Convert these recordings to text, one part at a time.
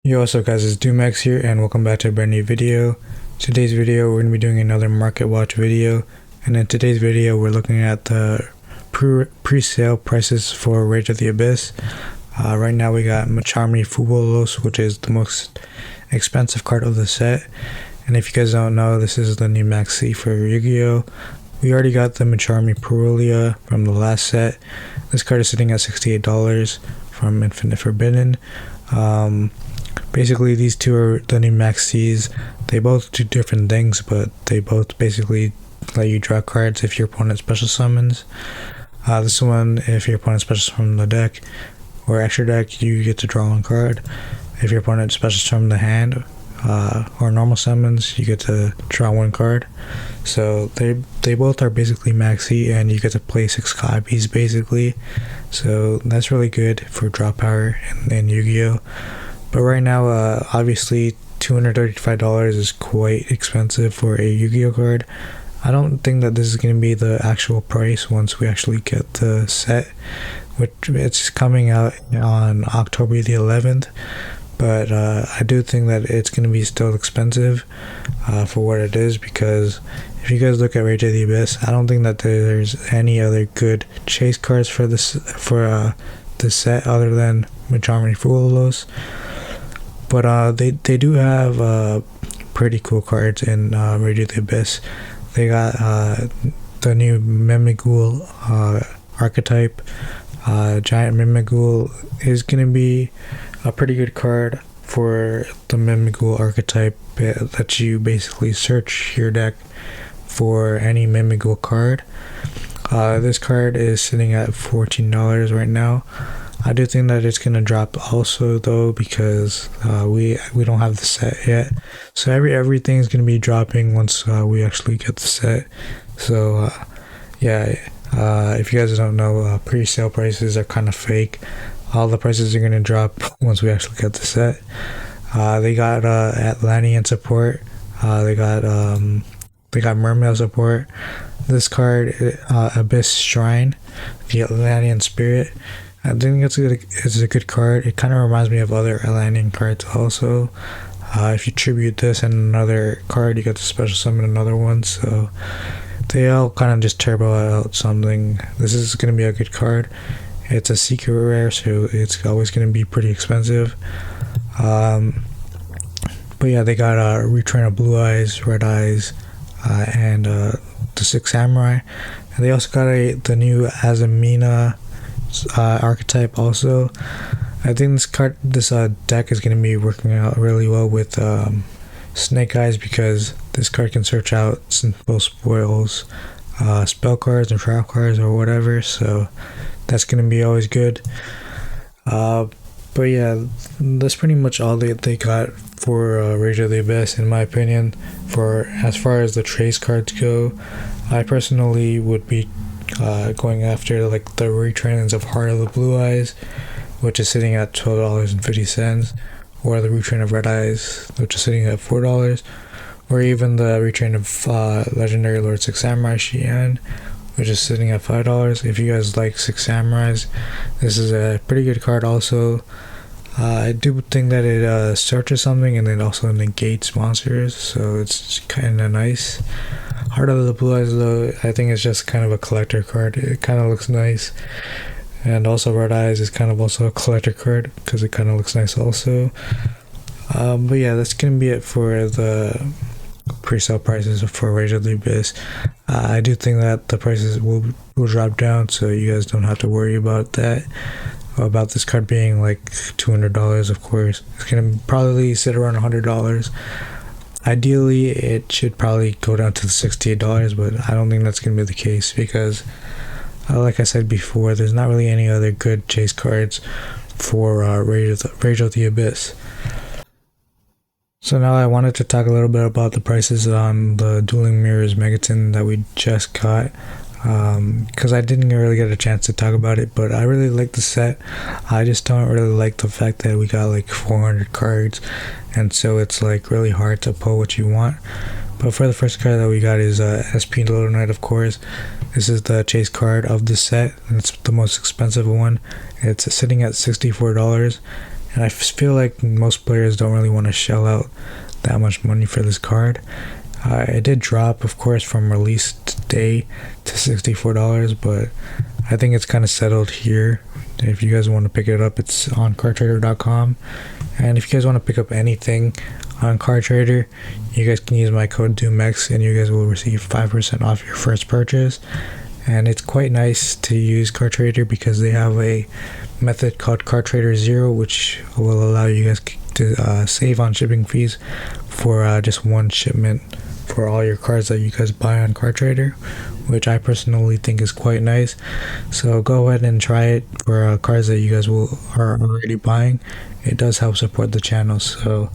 Yo, what's up guys, it's DoomX here and welcome back to a brand new video. Today's video we're going to be doing another market watch video, and in today's video we're looking at the pre-sale prices for Rage of the Abyss. Right now we got Macharmy Fubolos, which is the most expensive card of the set, and if you guys don't know, this is the new Maxi for Yu-Gi-Oh! We already got the Macharmy Purulia from the last set. This card is sitting at $68 from Infinite Forbidden. Basically these two are the new Maxis. They both do different things, but they both basically let you draw cards if your opponent special summons. This one, if your opponent special summons the deck or extra deck, you get to draw one card. If your opponent special summons the hand or normal summons, you get to draw one card. So they both are basically Maxi, and you get to play 6 copies basically. So that's really good for draw power in Yu-Gi-Oh! But right now, obviously $235 is quite expensive for a Yu-Gi-Oh! Card. I don't think that this is going to be the actual price once we actually get the set, which it's coming out on October the 11th. But I do think that it's going to be still expensive for what it is, because if you guys look at Rage of the Abyss, I don't think that there's any other good chase cards for this set other than Macharmy Fubolos. But they do have pretty cool cards in Rage of the Abyss. They got the new Mimighoul archetype. Giant Mimighoul is going to be a pretty good card for the Mimighoul archetype. It lets you basically search your deck for any Mimighoul card. This card is sitting at $14 right now. I do think that it's gonna drop also though, because we don't have the set yet. So everything's gonna be dropping once we actually get the set. So if you guys don't know, pre-sale prices are kind of fake. All the prices are gonna drop once we actually get the set. They got Atlantean support. They got Mermail support. This card, Abyss Shrine, the Atlantean Spirit. I think it's a good card. It kind of reminds me of other Atlantean cards also. If you tribute this and another card, you get to special summon another one. So they all kind of just turbo out something. This is going to be a good card. It's a secret rare, so it's always going to be pretty expensive. But yeah, they got Retrain of Blue Eyes, Red Eyes, and the 6 Samurai. And they also got the new Azamina archetype also. I think this deck is going to be working out really well with Snake Eyes, because this card can search out both spoils, spell cards and trap cards or whatever, so that's going to be always good. But yeah, that's pretty much all they got for Rage of the Abyss, in my opinion. For as far as the trace cards go, I personally would be going after like the retrainings of Heart of the Blue Eyes, which is sitting at $12.50, or the retrain of Red Eyes, which is sitting at $4, or even the retrain of Legendary Lord 6 Samurai Xian, which is sitting at $5. If you guys like 6 Samurais, this is a pretty good card also. I do think that it searches something and then also negates monsters, so it's kind of nice. Heart of the Blue Eyes though, I think it's just kind of a collector card. It kind of looks nice. And also Red Eyes is kind of also a collector card because it kind of looks nice also. But yeah, that's going to be it for the pre-sale prices for Rage of the Abyss. I do think that the prices will drop down, so you guys don't have to worry about that. About this card being like $200, of course. It's going to probably sit around $100. Ideally, it should probably go down to the $68, but I don't think that's going to be the case, because like I said before, there's not really any other good chase cards for Rage of the Abyss. So now I wanted to talk a little bit about the prices on the Dueling Mirrors Megaton that we just got, because I didn't really get a chance to talk about it, but I really like the set. I just don't really like the fact that we got like 400 cards, and so it's like really hard to pull what you want. But for the first card that we got is SP Little Knight, of course. This is the chase card of the set, and it's the most expensive one. It's sitting at $64. and I feel like most players don't really want to shell out that much money for this card. It did drop, of course, from release day to $64, but I think it's kind of settled here. If you guys want to pick it up, it's on CardTrader.com. And if you guys want to pick up anything on CardTrader, you guys can use my code DoomX and you guys will receive 5% off your first purchase. And it's quite nice to use CardTrader because they have a method called CardTrader Zero, which will allow you guys to save on shipping fees for just one shipment for all your cards that you guys buy on CardTrader, which I personally think is quite nice. So go ahead and try it for cards that you guys are already buying. It does help support the channel. So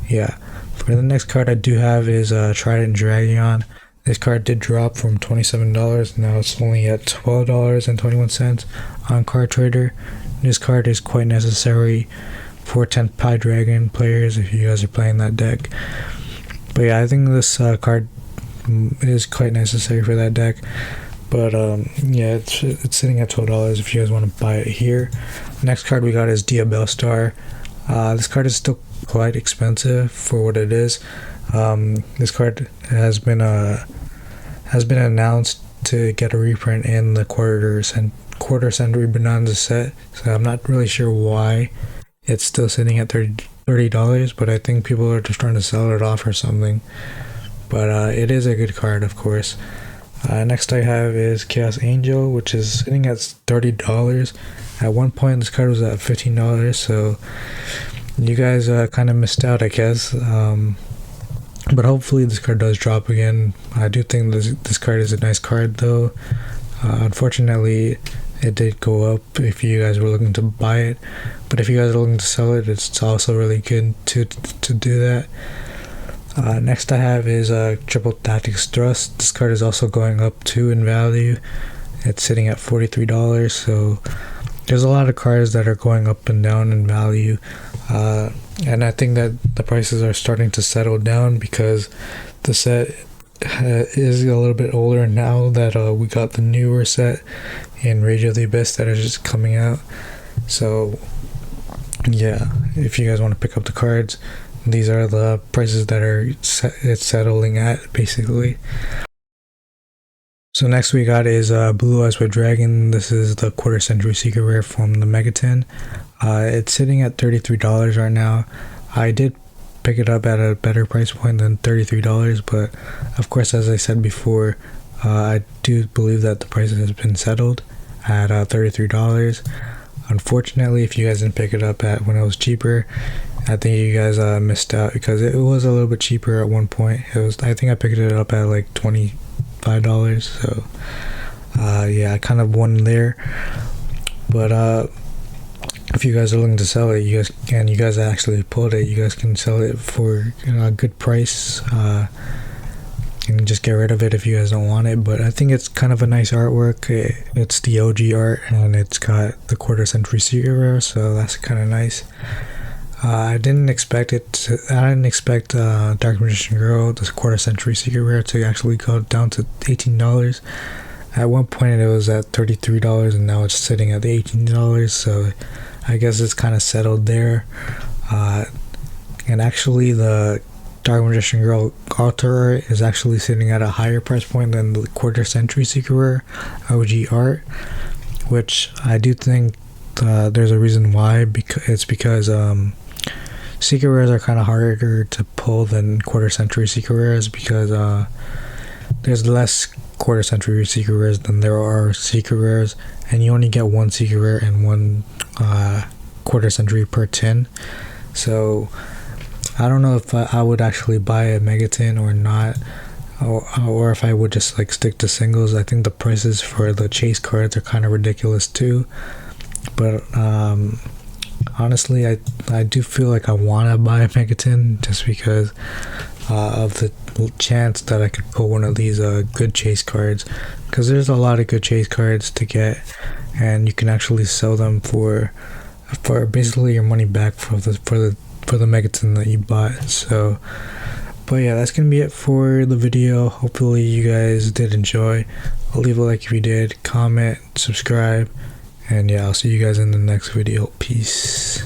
yeah, for the next card I do have is Trident Dragon. This card did drop from $27, now it's only at $12.21 on CardTrader. This card is quite necessary for 10th Pie Dragon players if you guys are playing that deck. But yeah, I think this card is quite necessary for that deck. But yeah, it's sitting at $12 if you guys want to buy it here. Next card we got is Diabell Star. This card is still quite expensive for what it is. This card has been announced to get a reprint in the quarter century bonanza set, so I'm not really sure why it's still sitting at $30, but I think people are just trying to sell it off or something. But it is a good card, of course. Next I have is Chaos Angel, which is sitting at $30. At one point this card was at $15, so you guys kind of missed out, I guess. But hopefully this card does drop again. I do think this card is a nice card though. Unfortunately it did go up if you guys were looking to buy it, but if you guys are looking to sell it, it's also really good to do that. Next I have is Triple Tactics Thrust. This card is also going up too in value. It's sitting at $43, so there's a lot of cards that are going up and down in value. And I think that the prices are starting to settle down because the set is a little bit older now that we got the newer set in Rage of the Abyss that is just coming out. So yeah, if you guys want to pick up the cards, these are the prices that it's settling at basically. So next we got is Blue Eyes White Dragon. This is the quarter century secret rare from the Megaton. It's sitting at $33 right now. I did pick it up at a better price point than $33, but of course, as I said before, I do believe that the price has been settled at $33. Unfortunately, if you guys didn't pick it up at when it was cheaper, I think you guys missed out because it was a little bit cheaper at one point. I think I picked it up at like $25. So yeah, I kind of won there. But if you guys are looking to sell it, you guys actually pulled it, you guys can sell it for a good price and just get rid of it if you guys don't want it. But I think it's kind of a nice artwork. It's the OG art and it's got the quarter century secret rare, so that's kind of nice. I didn't expect Dark Magician Girl, this quarter century secret rare, to actually go down to $18. At one point it was at $33 and now it's sitting at $18, so I guess it's kind of settled there. And actually the Dark Magician Girl altar art is actually sitting at a higher price point than the quarter century secret rare OG art, which I do think there's a reason why. It's because secret rares are kind of harder to pull than quarter century secret rares because there's less quarter century secret rares than there are secret rares, and you only get one secret rare and one quarter century per tin. So I don't know if I would actually buy a Megaton or not, or if I would just like stick to singles. I think the prices for the chase cards are kind of ridiculous too, but honestly I do feel like I want to buy a Megaton just because of the chance that I could pull one of these good chase cards, because there's a lot of good chase cards to get and you can actually sell them for basically your money back for the Megaton that you bought. So but yeah, that's gonna be it for the video. Hopefully you guys did enjoy. Leave a like if you did, comment, subscribe, and yeah, I'll see you guys in the next video. Peace.